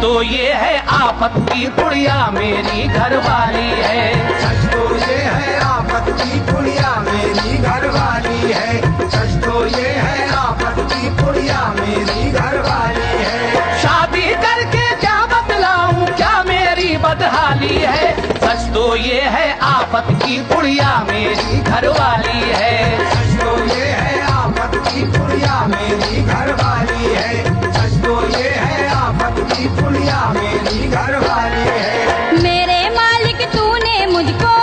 तो ये है आफत की पुड़िया मेरी घरवाली है। सच तो ये है आफत की पुड़िया मेरी घरवाली है। सच तो ये है आफत की पुड़िया मेरी घरवाली है। शादी करके क्या बतलाऊं क्या मेरी बदहाली है। सच तो ये है आफत की पुड़िया मेरी घरवाली है। सच तो ये है आफत की पुड़िया मेरी घरवाली है। सच तो ये है आफत की पुड़िया मेरी घरवाली है। मेरे मालिक तूने मुझको,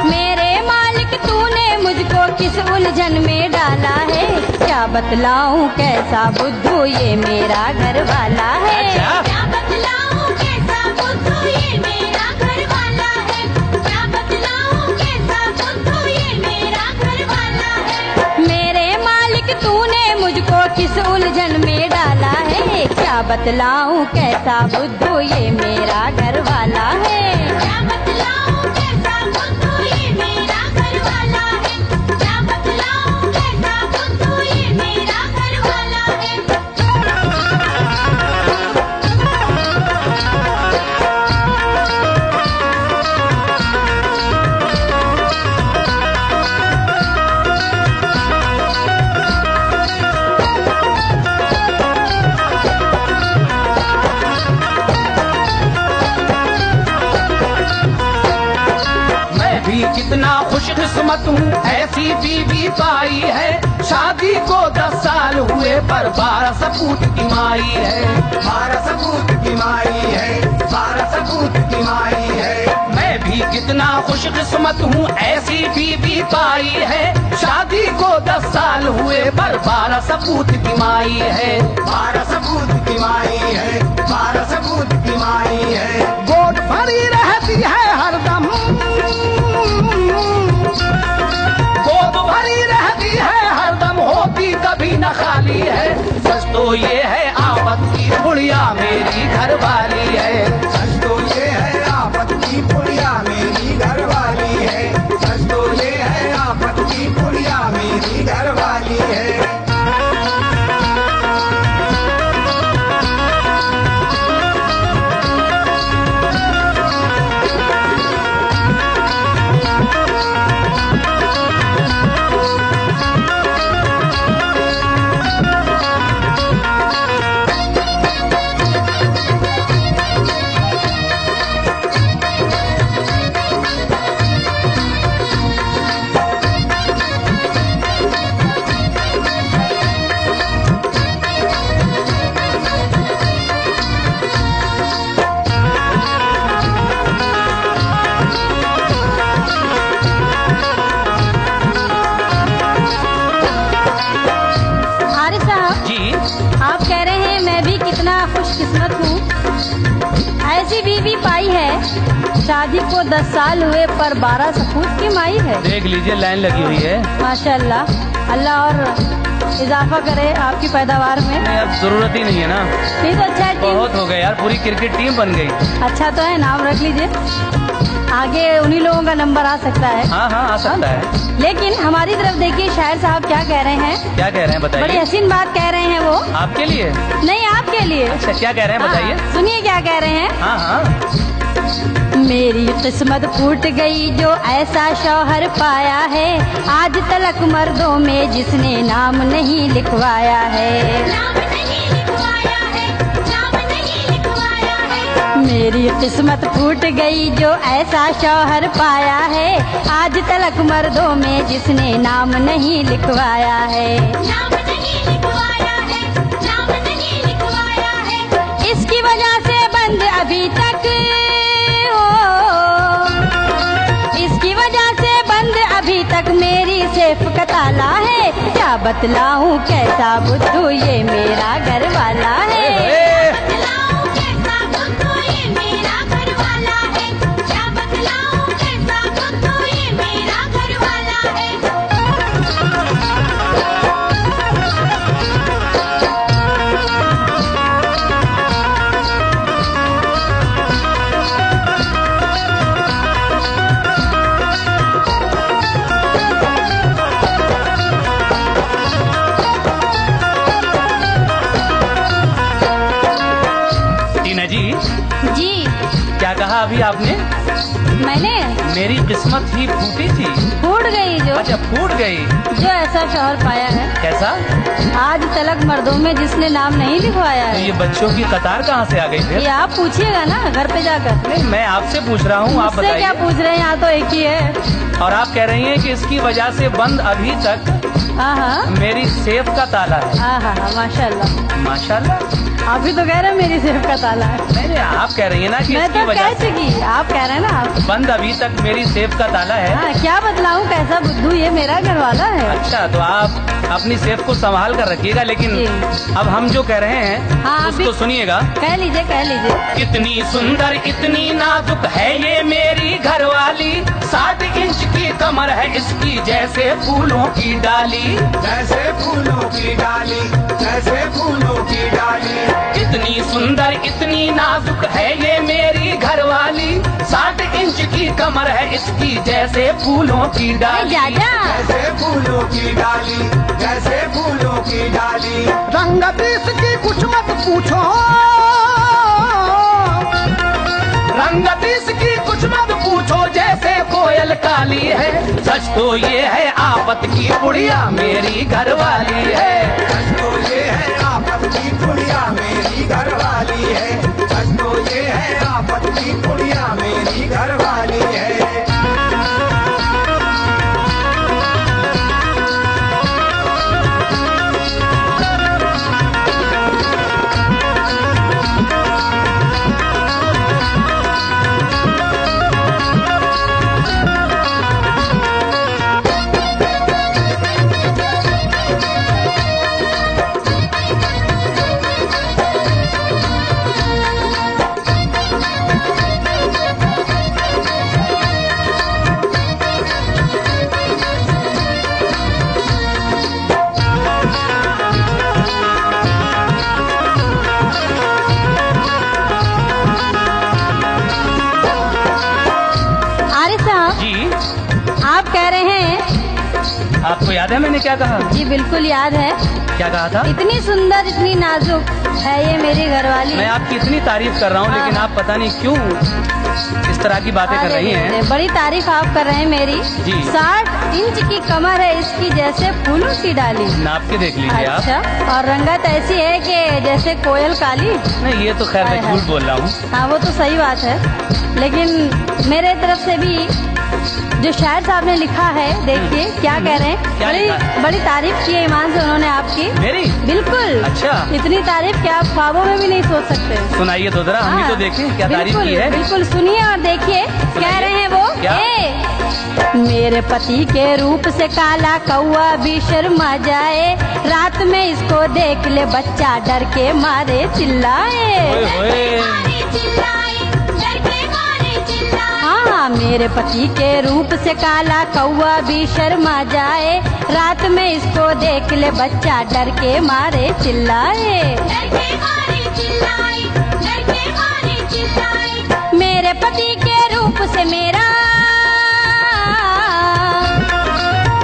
मेरे मालिक तूने मुझको किस उलझन में डाला है। क्या बतलाऊं कैसा बुद्धू ये मेरा घर वाला है। क्या बतलाऊं कैसा बुद्धू ये मेरा घर वाला है। क्या बतलाऊं कैसा बुद्धू ये मेरा घर वाला है। मेरे मालिक तूने मुझको किस उलझन में डाला है। क्या बतलाऊं कैसा बुद्धू ये मेरा घर वाला है। क्या बतलाऊं कैसा बुद्धू ये मेरा घर वाला है। क्या बतलाऊं कैसा बुद्धू ये मेरा घर वाला है। मैं भी कितना खुशकिस्मत हूँ ऐसी बीवी पाई है। शादी को 10 साल हुए पर 12 सपूत की माई है। 12 सपूत की माई है। 12 सपूत की माई है। मैं भी कितना खुशकिस्मत हूँ ऐसी बीवी पाई है। शादी को 10 साल हुए पर 12 सपूत की माई है। 12 सपूत की माई है। 12 सपूत की माई है। गोद भरी रहती है हरदम, गोद भरी रहती है हरदम, होती कभी न खाली है। सच तो ये है आफत की पुड़िया मेरी घरवाली है। सच तो ये है आफत की पुड़िया मेरी घरवाली है। सच तो ये है आफत की पुड़िया मेरी घरवाली है। आरिफ साहब, जी आप कह रहे हैं मैं भी कितना खुशकिस्मत हूँ ऐसी बीवी पाई है। शादी को 10 साल हुए पर 12 सपूत की माई है। देख लीजिए लाइन लगी हुई है। माशाल्लाह, अल्लाह और इजाफा करे आपकी पैदावार में। नहीं अब जरूरत ही नहीं है ना, नहीं तो अच्छा है बहुत हो गए यार, पूरी क्रिकेट टीम बन गई। अच्छा तो है, नाम रख लीजिए, आगे उन्हीं लोगों का नंबर आ सकता है। हाँ हाँ आ सकता है। लेकिन हमारी तरफ देखिए, शायर साहब क्या कह रहे हैं। क्या कह रहे हैं बड़ी बताइए। हसीन बात कह रहे हैं वो। आपके लिए? नहीं, आपके लिए। अच्छा क्या कह रहे हैं बताइए। हाँ, सुनिए क्या कह रहे हैं। हाँ हाँ मेरी किस्मत फूट गई जो ऐसा शौहर पाया है। आज तलक मर्दों में जिसने नाम नहीं लिखवाया है। नाम नहीं लिखवाया है, नाम नहीं लिखवाया है। मेरी किस्मत फूट गई जो ऐसा शौहर पाया है। आज तलक मर्दों में जिसने नाम नहीं लिखवाया है। नाम नहीं लिखवाया है, नाम नहीं लिखवाया है। इसकी वजह से बंद अभी तक, इसकी वजह से बंद अभी तक मेरी सेफ का ताला है। क्या बतलाऊं कैसा बुद्धू ये मेरा घर वाला है। बतलाऊं कैसा बुद्धू ये मेरा घर वाला है। क्या बतलाऊं कैसा बुद्धू ये मेरा घर वाला है। अभी आपने? मैंने मेरी किस्मत ही फूटी थी। फूट गई जो अच्छा, फूट गई। जो ऐसा शौहर पाया है, कैसा? आज तलक मर्दों में जिसने नाम नहीं लिखवाया तो है। ये बच्चों की कतार कहाँ से आ गई फिर? ये आप पूछिएगा ना घर पे जाकर। नहीं, मैं आपसे पूछ रहा हूँ, आप मुझसे क्या बताइए। पूछ रहे हैं, यहाँ तो एक ही है। और आप कह रही हैं कि इसकी वजह से बंद अभी तक हाँ हाँ मेरी सेफ का ताला है। हाँ हाँ हाँ, माशाल्लाह। माशाल्लाह। आप भी तो कह रहे हैं मेरी सेफ का ताला है। नहीं, आप कह रही है ना कि मैं इसकी तो वजह कह चुकी, आप कह रहे हैं ना आप। बंद अभी तक मेरी सेफ का ताला है। हाँ, क्या बतलाऊं, कैसा बुद्धू, ये मेरा घर वाला है। अच्छा, तो आप अपनी सेफ को संभाल कर रखिएगा। लेकिन जी। अब हम जो कह रहे हैं हाँ, उसको अभी- सुनिएगा। कह लीजिए कह लीजिए। कितनी सुंदर इतनी नाजुक है ये मेरी घरवाली, 60 इंच की कमर है इसकी जैसे फूलों की डाली। जैसे फूलों की डाली, जैसे फूलों की डाली। कितनी सुंदर इतनी नाजुक है ये मेरी घरवाली, 60 इंच की कमर है इसकी जैसे फूलों की अरे डाली। जाजा, जैसे फूलों की डाली, जैसे फूलों की डाली। रंगत इसकी कुछ मत पूछो, रंगत इसकी कुछ मत पूछो जैसे कोयल काली है। सच तो ये है आफत की बुढ़िया मेरी घरवाली है। सच तो ये है आफत की पुड़िया मेरी घरवाली है। सच तो ये है आफत की पुड़िया मेरी घरवाली है। आरिफ साहब, जी, आप कह रहे हैं। आपको याद है मैंने क्या कहा? जी बिल्कुल याद है। क्या कहा था? इतनी सुंदर इतनी नाजुक है ये मेरी घरवाली। मैं आपकी इतनी तारीफ कर रहा हूँ, लेकिन आप पता नहीं क्यों इस तरह की बातें कर रही हैं। बड़ी तारीफ आप कर रहे हैं मेरी। जी। 60 इंच की कमर है इसकी जैसे फूलों की डाली। नाप के देख लीजिए आप। अच्छा, और रंगत ऐसी है कि जैसे कोयल काली। नहीं, ये तो खैर मैं हाय हाय। झूठ बोल रहा हूँ। हाँ, वो तो सही बात है, लेकिन मेरे तरफ से भी जो शायर साहब ने लिखा है, देखिए क्या कह रहे हैं। क्या लिखा है? बड़ी तारीफ की है ईमान से उन्होंने आपकी। मेरी? बिल्कुल। अच्छा। इतनी तारीफ कि आप ख्वाबों में भी नहीं सोच सकते। सुनाइए तो जरा, हम भी तो देखें क्या तारीफ बिल्कुल, की है। बिल्कुल सुनिए और देखिए कह रहे हैं वो। क्या? मेरे पति के रूप से काला कौआ भी शर्मा जाए, रात में इसको देख ले बच्चा डर के मारे चिल्लाए। ओए होए। हाँ, मेरे पति के रूप से काला कौआ भी शर्मा जाए, रात में इसको देख ले बच्चा डर के मारे चिल्लाए। मेरे पति के रूप से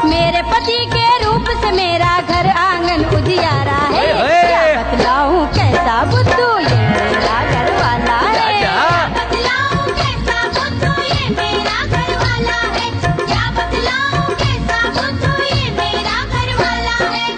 मेरे पति के रूप से मेरा घर आंगन उजियारा है। ओए होए। क्या बतलाऊं कैसा बुद्धू ये मेरा घर वाला है। जा। बतलाऊं कैसा बुद्धू ये मेरा घर वाला है। क्या बतलाऊं कैसा बुद्धू ये मेरा घर वाला है।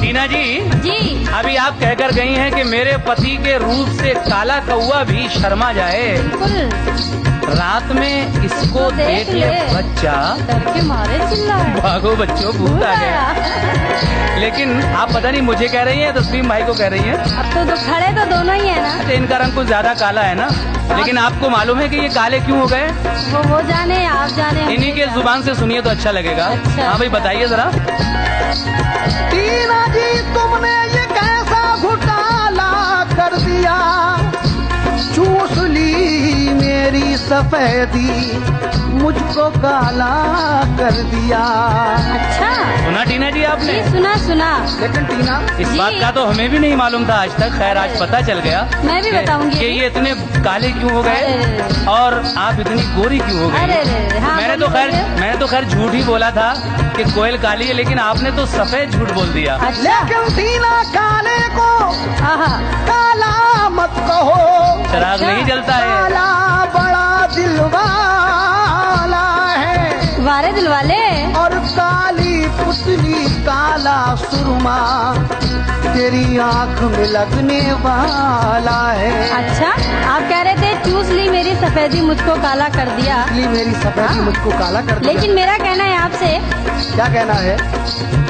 टीना जी, जी अभी आप कहकर गई हैं कि मेरे पति के रूप से काला कौआ भी शर्मा जाए, बिल्कुल। रात में इसको देख ले बच्चा डर के मारे चिल्लाए। भागो बच्चों, भूत आ गया। लेकिन आप पता नहीं मुझे कह रही हैं तस्लीम भाई को कह रही हैं। अब तो खड़े तो दोनों ही है ना। अच्छा, इनका रंग कुछ ज्यादा काला है ना, लेकिन आपको मालूम है कि ये काले क्यों हो गए? वो जाने आप जाने। हम इन्हीं के नहीं जुबान से सुनिए तो अच्छा लगेगा। अच्छा। हाँ भाई, बताइए जरा। टीना जी, तुमने ये कैसा घोटाला कर दिया, चूस ली मेरी सफेदी मुझको काला कर दिया। अच्छा सुना टीना जी आपने? जी सुना सुना। लेकिन टीना, इस जी। बात का तो हमें भी नहीं मालूम था आज तक। खैर आज पता चल गया। मैं भी कि- बताऊंगी। कि ये इतने काले क्यों हो गए अरे। और आप इतनी गोरी क्यों हो अरे गई? अरे, हाँ, बोलिए। मैंने तो खैर झूठ ही बोला था कि कोयल काली है, लेकिन आपने तो सफेद झूठ बोल दिया। अच्छा लेकिन टीना काले को आहा, काला मत कहो, चराग अच्छा। नहीं जलता है। काला बड़ा दिल वाला है वारे दिल वाले। और काली पुतली काला सुरमा तेरी आंख में लगने वाला है। अच्छा आप कह रहे थे चूस ली मेरी सफेदी मुझको काला कर दिया, इसलिए मेरी सफेदी हाँ। मुझको काला कर दिया। लेकिन मेरा कहना है आपसे क्या कहना है?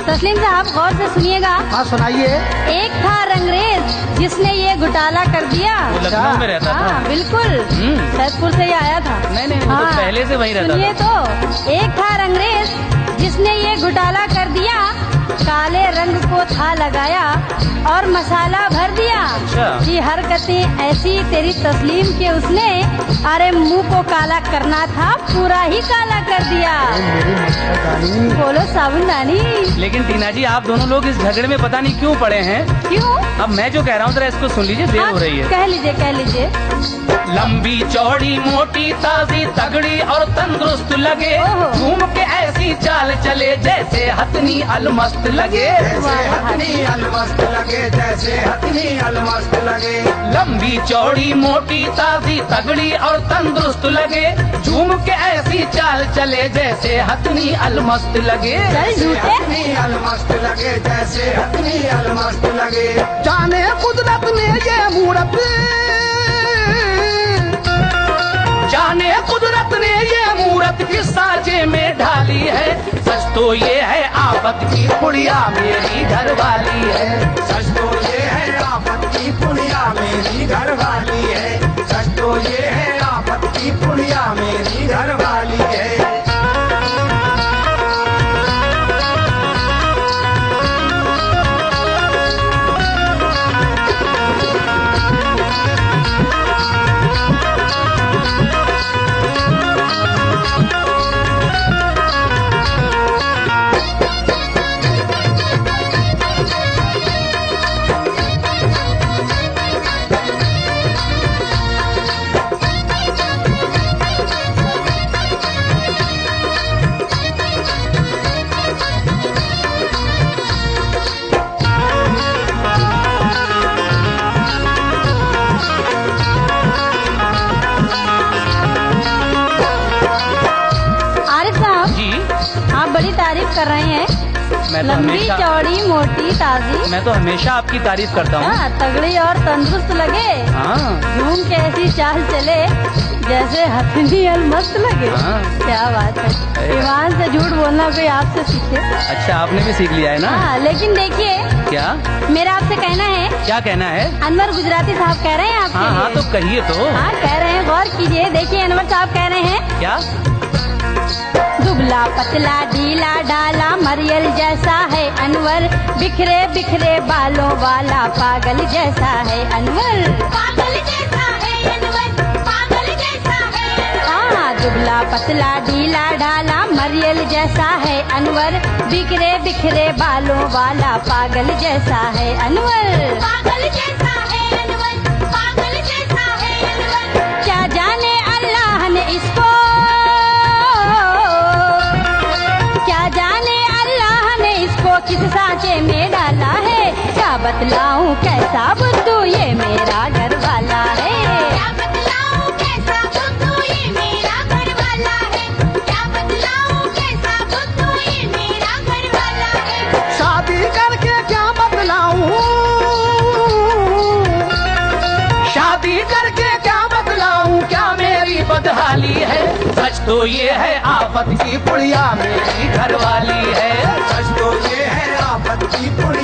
तस्लीम साहब गौर से सुनिएगा। हाँ सुनाइए। एक था रंगरेज जिसने ये घोटाला कर दिया। वो लखनऊ में रहता हाँ था। बिल्कुल सैदपुर से ही आया था। नहीं नहीं, वो तो पहले से वहीं रहता सुनिए था। तो एक था रंगरेज जिसने ये घोटाला कर दिया, काले रंग को था लगाया और मसाला भर दिया। अच्छा। कि हरकतें ऐसी तेरी तस्लीम के उसने अरे मुंह को काला करना था, पूरा ही काला कर दिया। मेरी मच्छरदानी। बोलो साबुनदानी। लेकिन टीना जी आप दोनों लोग इस झगड़े में पता नहीं क्यों पड़े हैं। क्यों? अब मैं जो कह रहा हूँ जरा इसको सुन लीजिए, देर हो रही है। कह लीजिए कह लीजिए। लंबी चौड़ी मोटी ताजी तगड़ी और तंदुरुस्त लगे, ओहो। घूम के ऐसी चाल चले जैसे हथनी अलमस्त लगे। जैसे हथनी अलमस्त लगे, जैसे हथनी अलमस्त लगे। लंबी चौड़ी मोटी ताजी तगड़ी और तंदुरुस्त लगे, झूम के ऐसी चाल चले जैसे हथनी अलमस्त लगे। चल झूठे। हथनी अलमस्त लगे, जैसे हथनी अलमस्त लगे। जाने कुदरत ने ये मूरत, जाने कुदरत ने ये मूरत किस साजे में ढाली है। सच तो ये है आफत की पुड़िया मेरी घरवाली है। सच तो ये है आफत की पुड़िया मेरी घरवाली है। सच तो ये है आफत की पुड़िया मेरी घरवाली है। आरिफ साहब जी आप बड़ी तारीफ कर रहे हैं। मैं तो लंबी हमेशा चौड़ी मोटी ताजी, मैं तो हमेशा आपकी तारीफ करता हूँ। हाँ, तगड़ी और तंदुरुस्त लगे, हाँ घूम के ऐसी चाल चले जैसे हथनी अलमस्त लगे। हाँ। क्या बात है, अरे ईमान से झूठ बोलना कोई आपसे सीखे। अच्छा आपने भी सीख लिया है ना। हाँ लेकिन देखिए क्या मेरा आपसे कहना है, क्या कहना है? अनवर गुजराती साहब कह रहे हैं आपके हाँ हाँ लिए। तो कहिए तो। हाँ कह रहे हैं, गौर कीजिए। देखिए अनवर साहब कह रहे हैं, क्या? दुबला पतला ढीला ढाला मरियल जैसा है अनवर, बिखरे बिखरे बालों वाला पागल जैसा है अनवर। पागल जैसा है अनवर, पागल जैसा है। हाँ दुबला पतला ढीला ढाला मरियल जैसा है अनवर, बिखरे बिखरे बालों वाला पागल जैसा है अनवर। पागल जैसा है अनवर, पागल जैसा है अनवर। क्या जाने अल्लाह ने इसको, क्या जाने अल्लाह ने इसको किस सांचे में डाला है। क्या बतलाऊं कैसा बुद्धू ये मेरा घर वाला है। क्या बतलाऊं कैसा बुद्धू ये मेरा घर वाला है। क्या बतलाऊं कैसा बुद्धू ये मेरा घर वाला है। शादी करके क्या बतलाऊं, शादी करके क्या बतलाऊं क्या मेरी बदहाली है। सच तो ये है आफत की पुड़िया मेरी घरवाली है। सच तो ये है आफत की पुड़िया